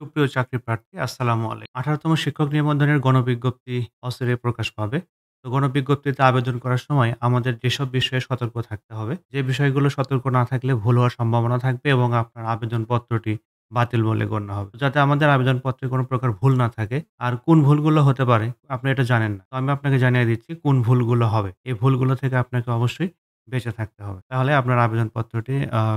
সুপ্রিয় চাকরি প্রার্থী, আসসালামু আলাইকুম। ১৮তম শিক্ষক নিবন্ধনের গণবিজ্ঞপ্তি অচিরেই প্রকাশ পাবে। তো গণবিজ্ঞপ্তিতে আবেদন করার সময় আমাদের যেসব বিষয়ে সতর্ক থাকতে হবে, যে বিষয়গুলো সতর্ক না থাকলে ভুল হওয়ার সম্ভাবনা থাকবে এবং আপনার আবেদনপত্রটি বাতিল বলে গণ্য হবে। যাতে আমাদের আবেদনপত্রে কোনো প্রকার ভুল না থাকে, আর কোন ভুলগুলো হতে পারে আপনি এটা জানেন না। তো আমি আপনাকে জানিয়ে দিচ্ছি কোন ভুলগুলো হবে। এই ভুলগুলো থেকে আপনাকে অবশ্যই বেঁচে থাকতে হবে। তাহলে আপনার আবেদনপত্রটি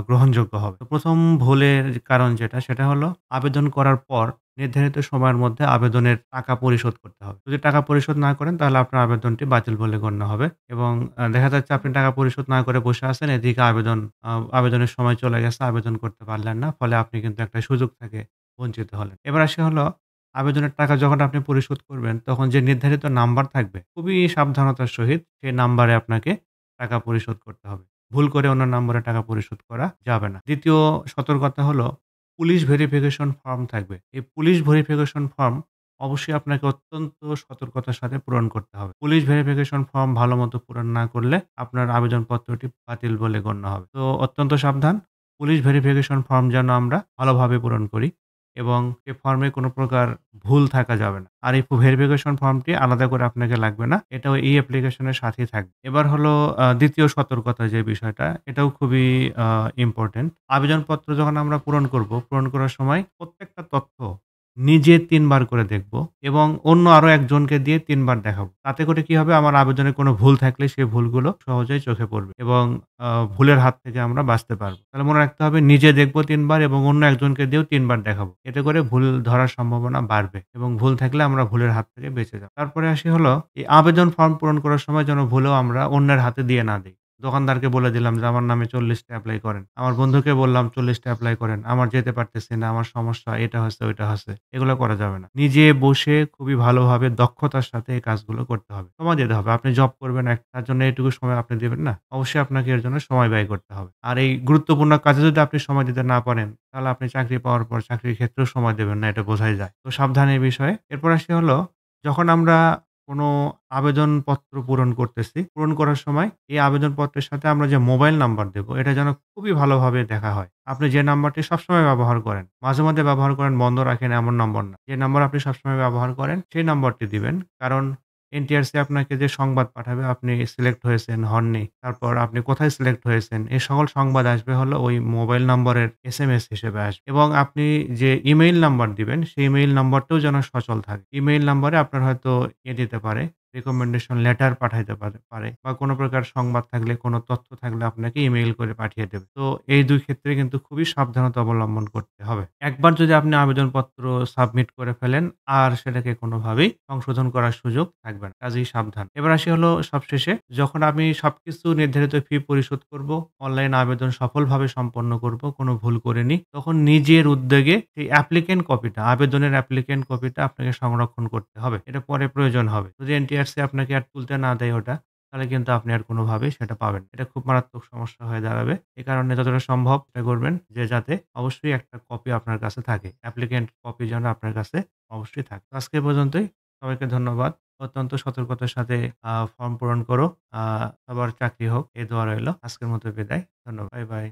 গ্রহণযোগ্য হবে। তো ১ম ভুলের কারণ যেটা, সেটা হলো আবেদন করার পর নির্ধারিত সময়ের মধ্যে আবেদনের টাকা পরিশোধ করতে হবে। যদি টাকা পরিশোধ না করেন তাহলে আপনার আবেদনটি বাতিল বলে গণ্য হবে এবং দেখা যাচ্ছে আপনি টাকা পরিশোধ না করে বসে আছেন, এদিকে আবেদনের সময় চলে গেছে, আবেদন করতে পারলেন না। ফলে আপনি কিন্তু একটা সুযোগ থেকে বঞ্চিত হলেন। এবার আসি হলো আবেদনের টাকা যখন আপনি পরিশোধ করবেন তখন যে নির্ধারিত নাম্বার থাকবে, খুবই সাবধানতার সহিত সেই নাম্বারে আপনাকে টাকা পরিশোধ করতে হবে। ভুল করে অন্য নম্বরে টাকা পরিশোধ করা যাবে না। ২য় সতর্কতা হলো পুলিশ ভেরিফিকেশন ফর্ম থাকবে। এই পুলিশ ভেরিফিকেশন ফর্ম অবশ্যই আপনাকে অত্যন্ত সতর্কতার সাথে পূরণ করতে হবে। পুলিশ ভেরিফিকেশন ফর্ম ভালোমতো পূরণ না করলে আপনার আবেদনপত্রটি বাতিল বলে গণ্য হবে। তো অত্যন্ত সাবধান। পুলিশ ভেরিফিকেশন ফর্ম যেন আমরা ভালোভাবে পূরণ করি এবং এ ফর্মে কোনো প্রকার ভুল থাকা যাবে না। আর এই ভেরিফিকেশন ফর্মটি আলাদা করে আপনাকে লাগবে না। এটাও এই অ্যাপ্লিকেশনের সাথেই থাকবে। এবার হলো ২য় সতর্কতা যে বিষয়টা, এটাও খুবই আ ইম্পোর্টেন্ট। আবেদনপত্র যখন আমরা পূরণ করব, পূরণ করার সময় প্রত্যেকটা তথ্য নিজে ৩ বার করে দেখব এবং অন্য আরো একজনকে দিয়ে ৩ বার দেখাবো। তাতে করে কি হবে? আমার আবেদনে কোনো ভুল থাকলে সেই ভুলগুলো সহজেই চোখে পড়বে এবং ভুলের হাত থেকে আমরা বাঁচতে পারবো। তাহলে মনে রাখতে হবে নিজে দেখব ৩ বার এবং অন্য একজনকে দিয়েও ৩ বার দেখাবো। এতে করে ভুল ধরার সম্ভাবনা বাড়বে এবং ভুল থাকলে আমরা ভুলের হাত থেকে বেঁচে যাব। তারপরে আসি হলো এই আবেদন ফর্ম পূরণ করার সময় যেন ভুলেও আমরা অন্যের হাতে দিয়ে না দেই। দোকানদারকে বলে দিলাম যে আমার নামে ৪০ টা এপ্লাই করেন। আমার বন্ধুকে বললাম ৪০ টা এপ্লাই করেন। আমার যেতে পারতেছি না, আমার সমস্যা এটা হচ্ছে, ওইটা হচ্ছে। এগুলো করা যাবে না। নিজে বসে খুবই ভালোভাবে দক্ষতার সাথে এই কাজগুলো করতে হবে। সময় দিতে হবে। আপনি জব করবেন তার জন্য এটুকু সময় আপনি দিবেন না? অবশ্যই আপনাকে এর জন্য সময় ব্যয় করতে হবে। আর এই গুরুত্বপূর্ণ কাজে যদি আপনি সময় দিতে না পারেন, তাহলে আপনি চাকরি পাওয়ার পর চাকরির ক্ষেত্রেও সময় দেবেন না, এটা বোঝাই যায়। তো সাবধান এই বিষয়ে। এরপর আসি হলো যখন আমরা কোনো আবেদনপত্র পূরণ করতেছি, পূরণ করার সময় এই আবেদনপত্রের সাথে আমরা যে মোবাইল নাম্বার দেব, এটা যেন খুবই ভালোভাবে দেখা হয়। আপনি যে নাম্বারটি সবসময় ব্যবহার করেন, মাঝে মধ্যে ব্যবহার করেন, বন্ধ রাখেন এমন নম্বর না। যে নাম্বার আপনি সবসময় ব্যবহার করেন, সেই নাম্বারটি দিবেন। কারণ এনটিআরসি আপনাকে যে সংবাদ পাঠাবে, আপনি সিলেক্ট হয়েছেন, হননি, তারপর আপনি কোথায় সিলেক্ট হয়েছেন, এই সকল সংবাদ আসবে হলো ওই মোবাইল নম্বরের এসএমএস হিসেবে আসবে এবং আপনি যে ইমেইল নাম্বার দিবেন, সেই ইমেইল নাম্বারটাও যেন সচল থাকে। ইমেইল নাম্বারে আপনার হয়তো দিতে পারে, রিকমেন্ডেশন লেটার পাঠাইতে পারে বা কোনো প্রকার সংবাদ থাকলে, কোনো তথ্য থাকলে আপনাকে ইমেইল করে পাঠিয়ে দেবে। তো এই ২ ক্ষেত্রে কিন্তু খুবই সাবধানতা অবলম্বন করতে হবে। একবার যদি আপনি আবেদনপত্র সাবমিট করে ফেলেন, আর সেটাকে কোনোভাবেই সংশোধন করার সুযোগ থাকবে না। কাজেই সাবধান। এবার আসি হলো সবশেষে, যখন আমি সবকিছু নির্ধারিত ফি পরিশোধ করব, অনলাইন আবেদন সফলভাবে সম্পন্ন করব, কোনো ভুল করিনি, তখন নিজের উদ্যোগে সেই আবেদনের অ্যাপ্লিক্যান্ট কপিটা আপনাকে সংরক্ষণ করতে হবে। এটা পরে প্রয়োজন হবে। যদি এনটিআরসি আপনাকে আর তুলতে না দেয় ওটা, তাহলে কিন্তু আপনি আর কোনোভাবেই সেটা পাবেন না। এটা খুব মারাত্মক সমস্যা হয়ে দাঁড়াবে। এ কারণে যতটা সম্ভব চেষ্টা করবেন যে যাতে অবশ্যই একটা কপি আপনার কাছে থাকে। অ্যাপ্লিক্যান্ট কপি যেন আপনার কাছে অবশ্যই থাকে। তো আজকে এ পর্যন্তই। সবাইকে ধন্যবাদ। অত্যন্ত সতর্কতার সাথে ফর্ম পূরণ করো। আ সবার চাকরি হোক এই দোয়া রইল। আজকের মতো বিদায়। ধন্যবাদ। Bye, by.